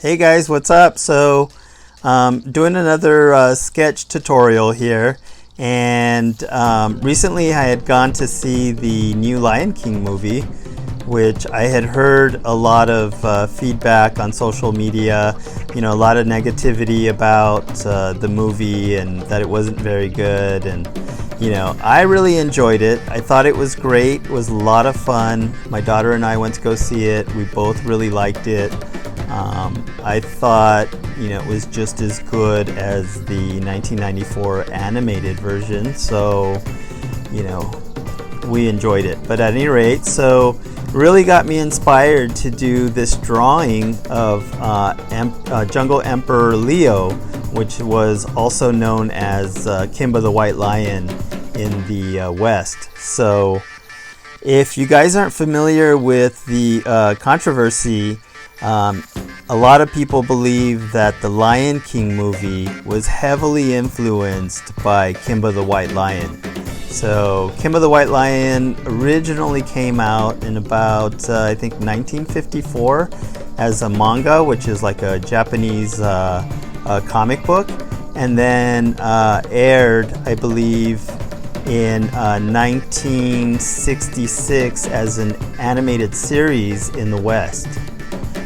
Hey guys, what's up? Doing another sketch tutorial here, and recently I had gone to see the new Lion King movie, which I had heard a lot of feedback on social media, a lot of negativity about the movie and that it wasn't very good, and I really enjoyed it. I thought it was great. It was a lot of fun. My daughter and I went to go see it. We both really liked it. I thought, it was just as good as the 1994 animated version, so, we enjoyed it. But at any rate, so really got me inspired to do this drawing of Jungle Emperor Leo, which was also known as Kimba the White Lion in the West. So if you guys aren't familiar with the controversy, a lot of people believe that the Lion King movie was heavily influenced by Kimba the White Lion. So Kimba the White Lion originally came out in about, I think, 1954 as a manga, which is like a Japanese comic book, and then aired, I believe, in 1966 as an animated series in the West.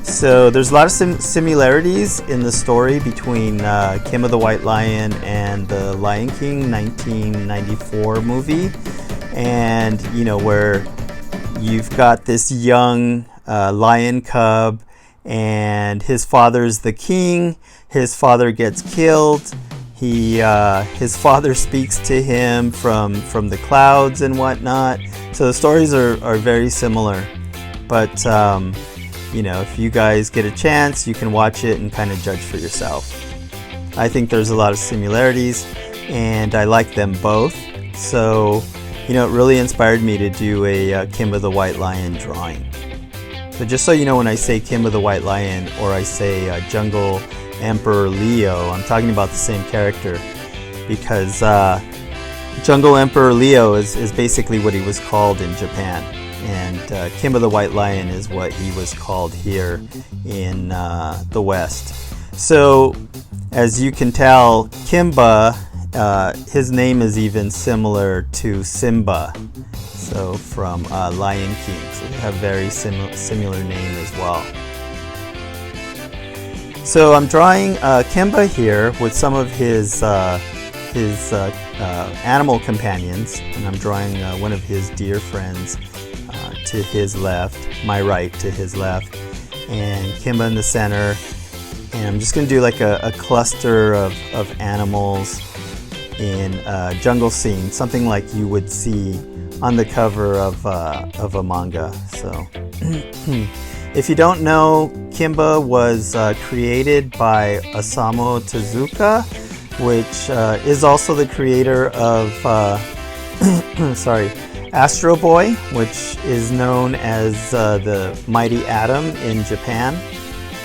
So there's a lot of similarities in the story between Kimba the White Lion and the Lion King 1994 movie, and where you've got this young lion cub and his father's the king. His father gets killed. His father speaks to him from the clouds and whatnot. So the stories are very similar, but if you guys get a chance, you can watch it and kind of judge for yourself. I think there's a lot of similarities, and I like them both. So, it really inspired me to do a Kimba the White Lion drawing. So just so you know, when I say Kimba the White Lion or I say Jungle Emperor Leo, I'm talking about the same character, because Jungle Emperor Leo is basically what he was called in Japan. And Kimba the White Lion is what he was called here in the West. So, as you can tell, Kimba, his name is even similar to Simba, so from Lion King. So they have very similar name as well. So I'm drawing Kimba here with some of his animal companions, and I'm drawing one of his deer friends to his left, my right to his left, and Kimba in the center. And I'm just going to do like a cluster of animals in a jungle scene, something like you would see on the cover of a manga. So if you don't know, Kimba was created by Osamu Tezuka, which is also the creator of Astro Boy, which is known as the Mighty Atom in Japan.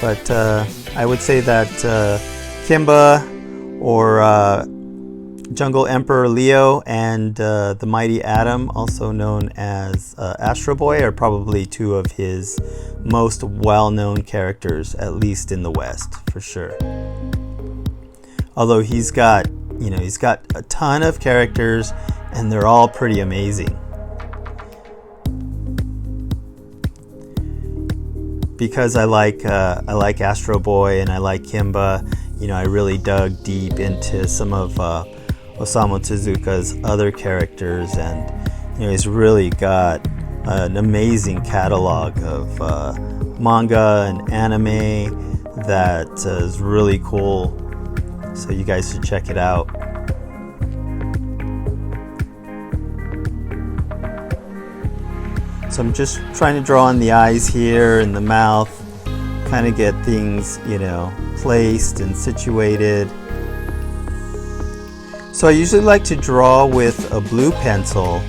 But I would say that Kimba or Jungle Emperor Leo and the Mighty Atom, also known as Astro Boy, are probably two of his most well-known characters, at least in the West, for sure. Although he's got a ton of characters, and they're all pretty amazing. Because I like Astro Boy and I like Kimba, I really dug deep into some of Osamu Tezuka's other characters, and he's really got an amazing catalog of manga and anime that is really cool. So you guys should check it out. So I'm just trying to draw on the eyes here and the mouth, kind of get things, placed and situated. So I usually like to draw with a blue pencil,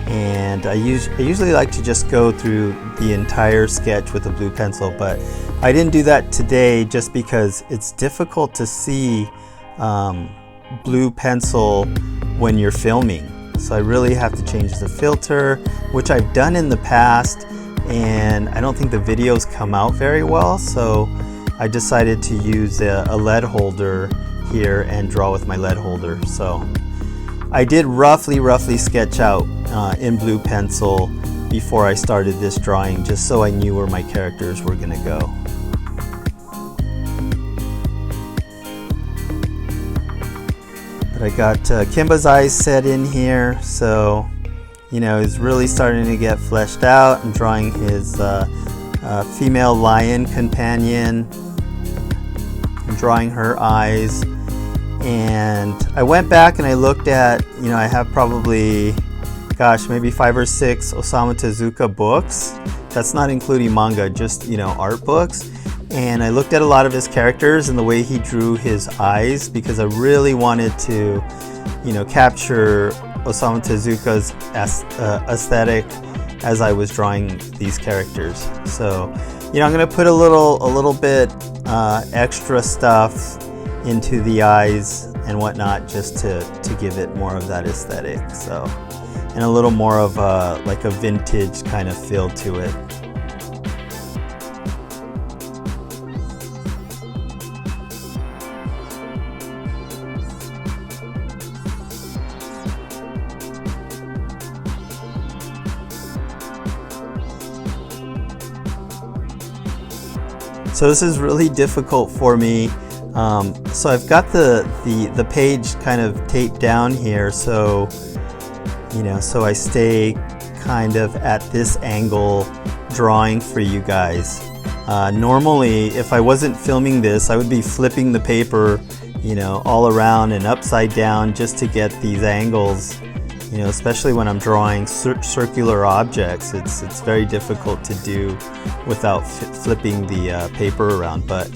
and I usually like to just go through the entire sketch with a blue pencil, but I didn't do that today just because it's difficult to see blue pencil when you're filming. So I really have to change the filter, which I've done in the past, and I don't think the videos come out very well. So I decided to use a lead holder here and draw with my lead holder. So I did roughly sketch out in blue pencil before I started this drawing, just so I knew where my characters were gonna go. But I got Kimba's eyes set in here, so you know, he's really starting to get fleshed out. I'm drawing his female lion companion. I'm drawing her eyes. And I went back and I looked at, you know, I have probably, gosh, maybe 5 or 6 Osamu Tezuka books. That's not including manga, just, you know, art books. And I looked at a lot of his characters and the way he drew his eyes, because I really wanted to, you know, capture Osamu Tezuka's aesthetic as I was drawing these characters. So, you know, I'm going to put a little bit extra stuff into the eyes and whatnot, just to give it more of that aesthetic. So, and a little more of like a vintage kind of feel to it. So this is really difficult for me. So I've got the page kind of taped down here, so you know, so I stay kind of at this angle drawing for you guys. Normally, if I wasn't filming this, I would be flipping the paper, you know, all around and upside down just to get these angles. You know, especially when I'm drawing circular objects, it's very difficult to do without flipping the paper around. But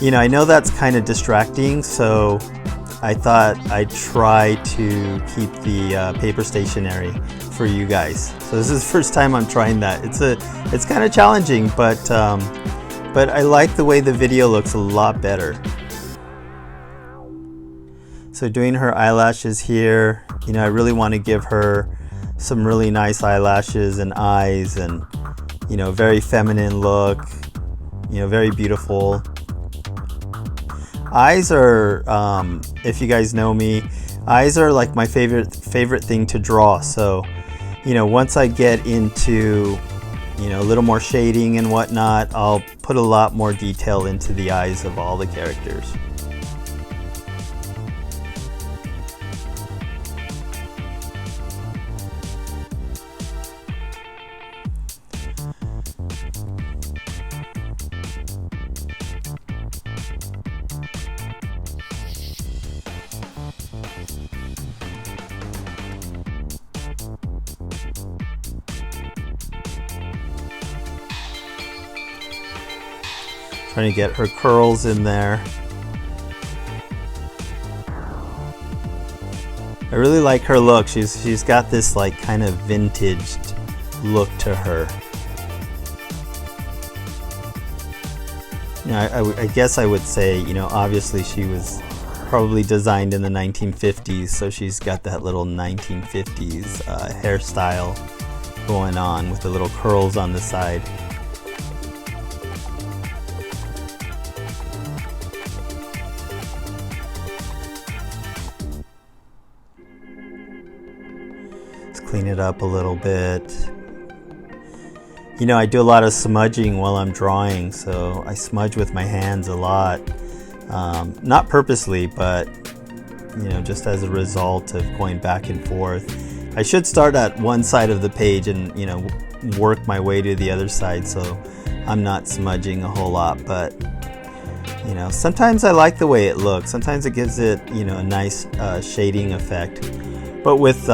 you know, I know that's kind of distracting, so I thought I'd try to keep the paper stationary for you guys. So this is the first time I'm trying that. It's kind of challenging, but I like the way the video looks a lot better. So doing her eyelashes here, you know, I really want to give her some really nice eyelashes and eyes, and you know, very feminine look, you know, very beautiful. Eyes are, if you guys know me, eyes are like my favorite thing to draw. So, you know, once I get into, you know, a little more shading and whatnot, I'll put a lot more detail into the eyes of all the characters. Trying to get her curls in there. I really like her look. She's got this like kind of vintaged look to her. You know, I guess I would say, you know, obviously she was probably designed in the 1950s, so she's got that little 1950s hairstyle going on with the little curls on the side. Clean it up a little bit. You know, I do a lot of smudging while I'm drawing, so I smudge with my hands a lot. Not purposely, but you know, just as a result of going back and forth. I should start at one side of the page and, you know, work my way to the other side, so I'm not smudging a whole lot. But you know, sometimes I like the way it looks. Sometimes it gives it, you know, a nice shading effect. But with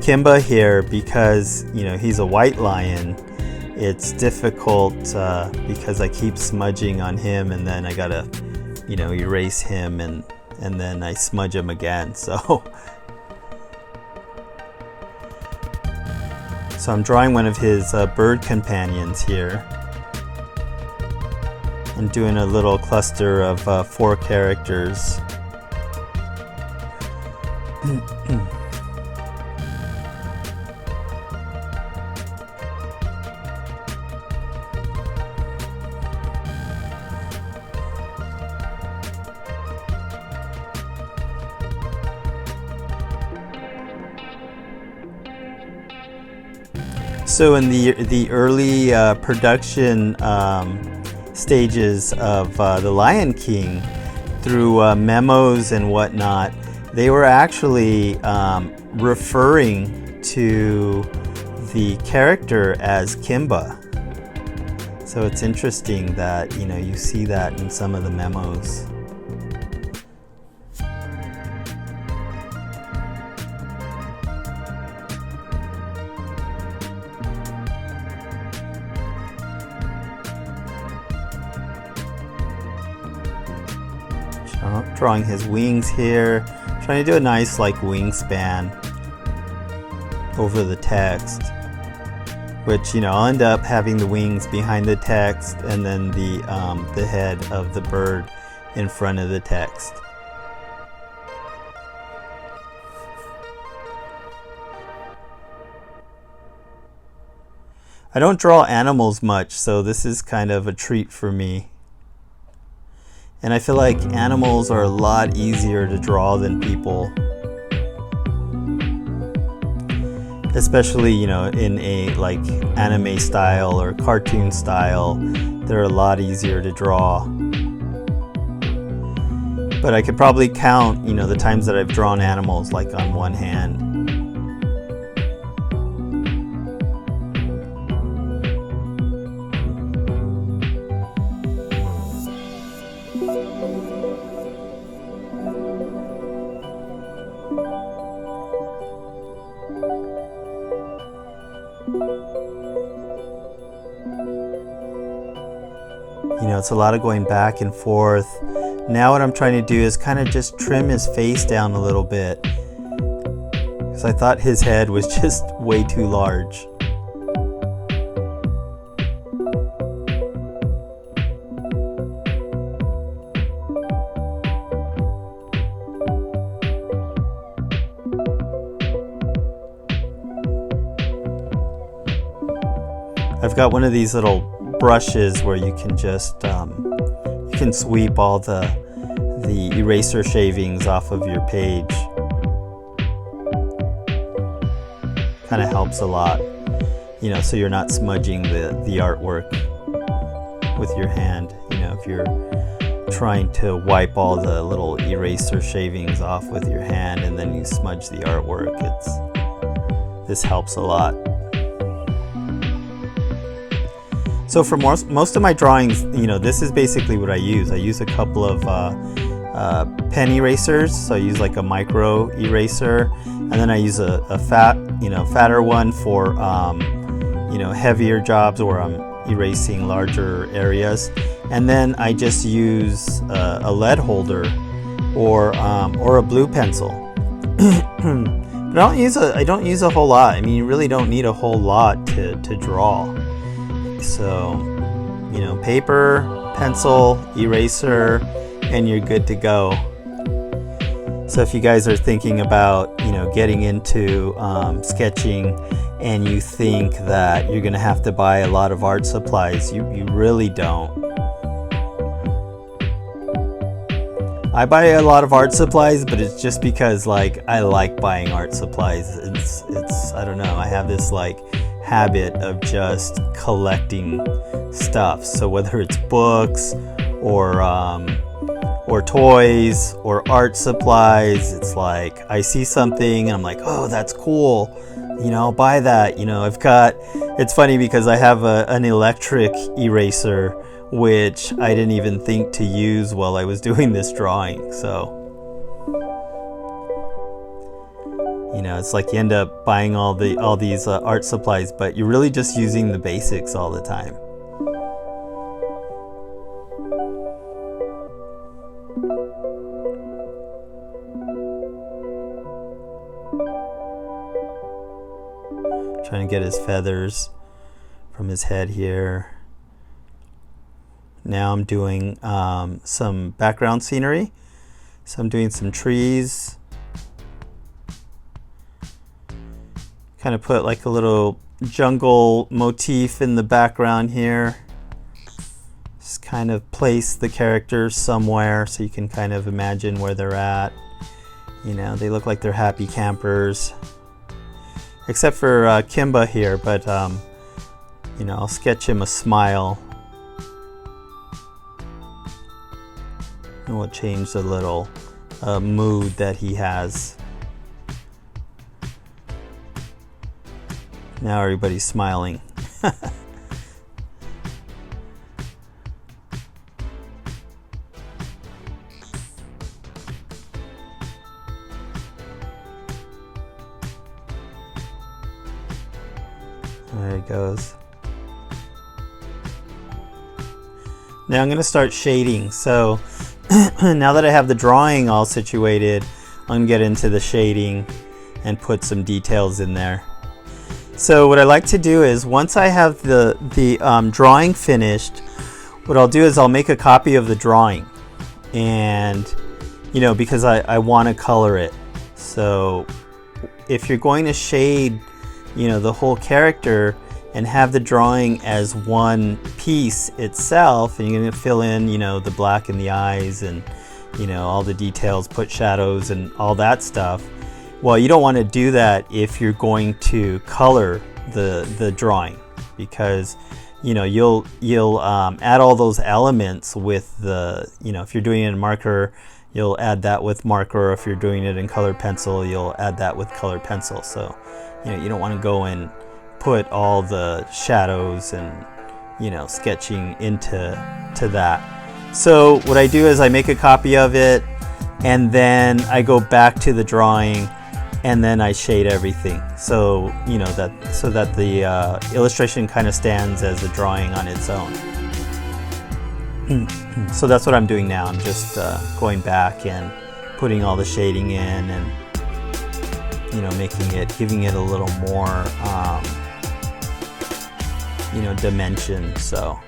Kimba here, because you know, he's a white lion, it's difficult because I keep smudging on him, and then I gotta, you know, erase him, and then I smudge him again. So I'm drawing one of his bird companions here, and doing a little cluster of 4 characters. So in the early production stages of The Lion King, through memos and whatnot, they were actually referring to the character as Kimba. So it's interesting that, you know, you see that in some of the memos. Drawing his wings here, trying to do a nice like wingspan over the text, which, you know, I'll end up having the wings behind the text and then the head of the bird in front of the text. I don't draw animals much, so this is kind of a treat for me. And I feel like animals are a lot easier to draw than people. Especially, you know, in a like anime style or cartoon style, they're a lot easier to draw. But I could probably count, you know, the times that I've drawn animals like on one hand. You know, it's a lot of going back and forth. Now what I'm trying to do is kind of just trim his face down a little bit, because I thought his head was just way too large. I've got one of these little brushes where you can just you can sweep all the eraser shavings off of your page. Kind of helps a lot, you know, so you're not smudging the artwork with your hand. You know, if you're trying to wipe all the little eraser shavings off with your hand and then you smudge the artwork, this helps a lot. So for most of my drawings, you know, this is basically what I use. I use a couple of pen erasers. So I use like a micro eraser, and then I use a fatter one for you know, heavier jobs where I'm erasing larger areas. And then I just use a lead holder or a blue pencil. But I don't use a whole lot. I mean, you really don't need a whole lot to draw. So, you know, paper, pencil, eraser, and you're good to go. So if you guys are thinking about, you know, getting into sketching and you think that you're going to have to buy a lot of art supplies, you really don't. I buy a lot of art supplies, but it's just because like I like buying art supplies. It's I don't know, I have this like habit of just collecting stuff. So whether it's books or toys or art supplies, it's like I see something and I'm like, oh, that's cool, you know, I'll buy that. You know, it's funny because I have an electric eraser which I didn't even think to use while I was doing this drawing. So, you know, it's like you end up buying all these art supplies, but you're really just using the basics all the time. Trying to get his feathers from his head here. Now I'm doing some background scenery. So I'm doing some trees. Kind of put like a little jungle motif in the background here. Just kind of place the characters somewhere so you can kind of imagine where they're at. You know, they look like they're happy campers. Except for Kimba here, but I'll sketch him a smile. And we'll change the little mood that he has. Now everybody's smiling. There it goes. Now I'm going to start shading. So now that I have the drawing all situated, I'm going to get into the shading and put some details in there. So what I like to do is, once I have the drawing finished, what I'll do is I'll make a copy of the drawing, and because I want to color it. So if you're going to shade the whole character and have the drawing as one piece itself, and you're going to fill in the black in the eyes and all the details, put shadows and all that stuff. Well, you don't want to do that if you're going to color the drawing, because you'll add all those elements with the if you're doing it in marker, you'll add that with marker. If you're doing it in colored pencil, you'll add that with colored pencil. So you don't want to go and put all the shadows and sketching into that. So what I do is I make a copy of it, and then I go back to the drawing, and then I shade everything, so that the illustration kind of stands as a drawing on its own. So that's what I'm doing now. I'm just going back and putting all the shading in, and giving it a little more dimension. So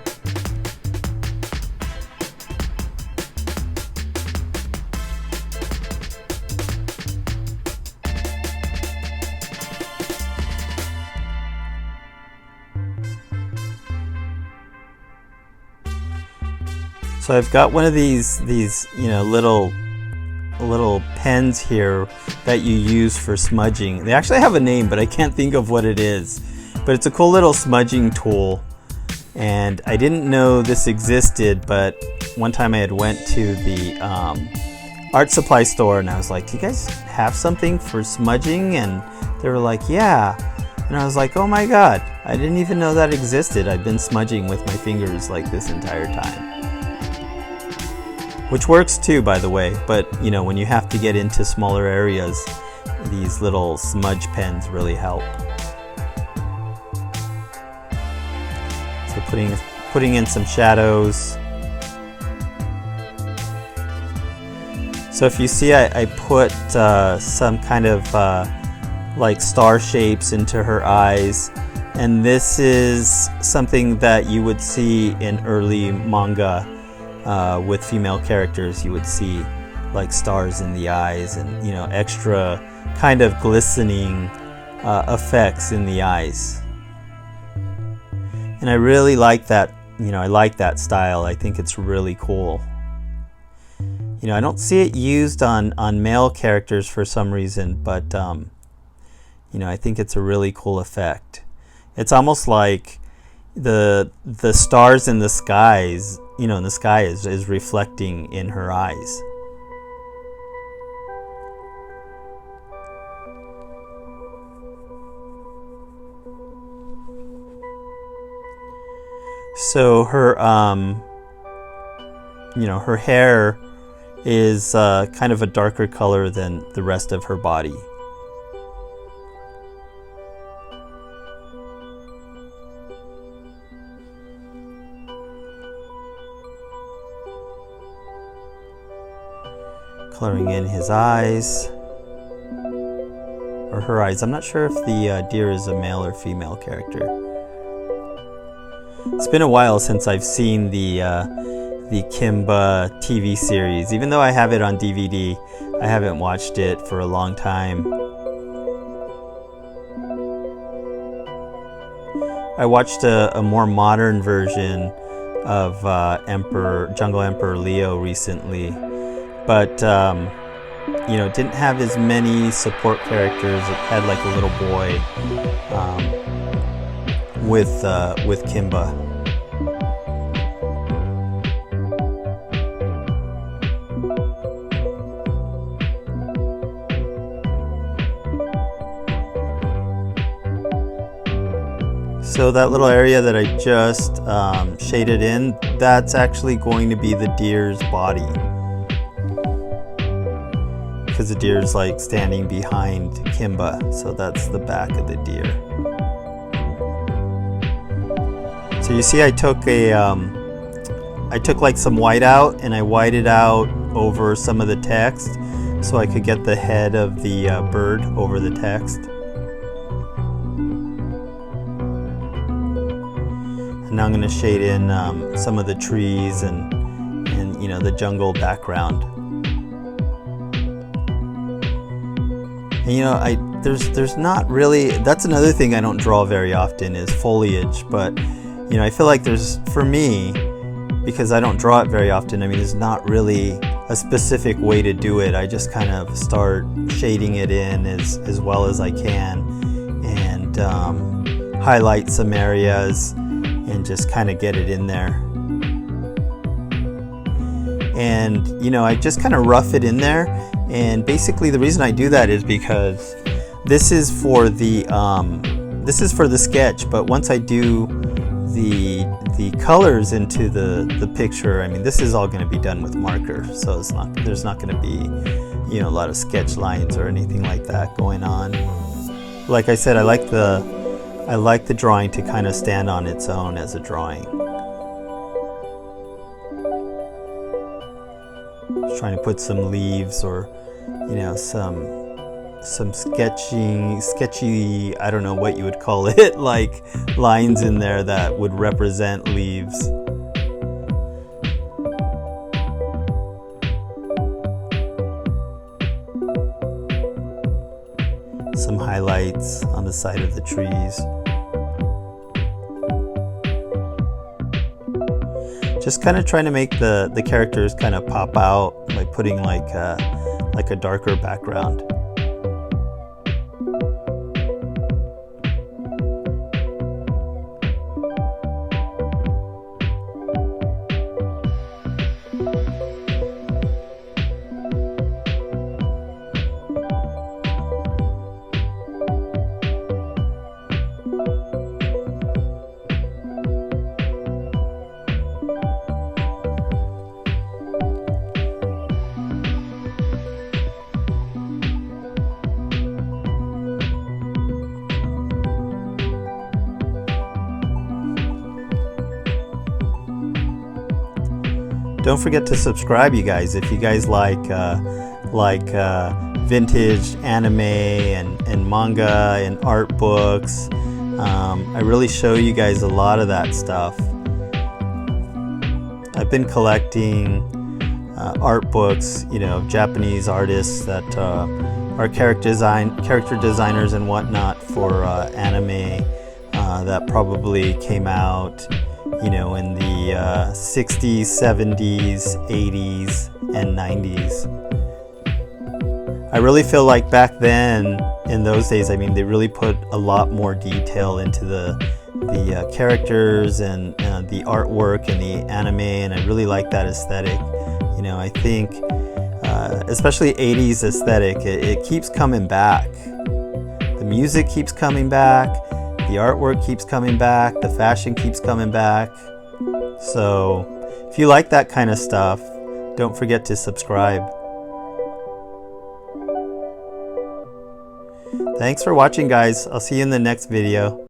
I've got one of these little pens here that you use for smudging. They actually have a name, but I can't think of what it is. But it's a cool little smudging tool, and I didn't know this existed, but one time I had went to the art supply store, and I was like, "Do you guys have something for smudging?" And they were like, "Yeah." And I was like, "Oh my god, I didn't even know that existed. I've been smudging with my fingers like this entire time." Which works too, by the way, but when you have to get into smaller areas, these little smudge pens really help. So putting in some shadows. So if you see, I put some kind of like star shapes into her eyes, and this is something that you would see in early manga. With female characters, you would see like stars in the eyes, and extra kind of glistening effects in the eyes. And I really like that. I like that style. I think it's really cool. I don't see it used on male characters for some reason, but I think it's a really cool effect. It's almost like the stars in the skies, in the sky is reflecting in her eyes. So her her hair is kind of a darker color than the rest of her body. Coloring in his eyes, or her eyes. I'm not sure if the deer is a male or female character. It's been a while since I've seen the Kimba TV series. Even though I have it on DVD, I haven't watched it for a long time. I watched a more modern version of Jungle Emperor Leo recently. But didn't have as many support characters. It had like a little boy, with Kimba. So that little area that I just shaded in, that's actually going to be the deer's body, because the deer's like standing behind Kimba, so that's the back of the deer. So you see I took like some white out, and I whited out over some of the text so I could get the head of the bird over the text. And now I'm going to shade in some of the trees and you know, the jungle background. And you know, there's not really, that's another thing I don't draw very often is foliage, but you know, I feel like there's, for me, because I don't draw it very often, I mean, there's not really a specific way to do it. I just kind of start shading it in as well as I can, and highlight some areas and just kind of get it in there. And you know, I just kind of rough it in there, and basically the reason I do that is because this is for the sketch, but once I do the colors into the picture, I mean, this is all going to be done with marker, so there's not going to be, you know, a lot of sketch lines or anything like that going on. Like I said, I like the drawing to kind of stand on its own as a drawing. Just trying to put some leaves, or you know, some sketchy, I don't know what you would call it, like lines in there that would represent leaves. Some highlights on the side of the trees. Just kind of trying to make the characters kind of pop out by putting like a darker background. Don't forget to subscribe, you guys, if you guys like vintage anime and manga and art books. I really show you guys a lot of that stuff. I've been collecting art books, you know, Japanese artists that are character designers and whatnot for anime that probably came out, you know, in the 60s, 70s, 80s, and 90s. I really feel like back then, in those days, I mean, they really put a lot more detail into the characters and the artwork and the anime, and I really like that aesthetic. You know, I think, especially 80s aesthetic, it keeps coming back. The music keeps coming back. The artwork keeps coming back, the fashion keeps coming back. So if you like that kind of stuff, don't forget to subscribe. Thanks for watching, guys. I'll see you in the next video.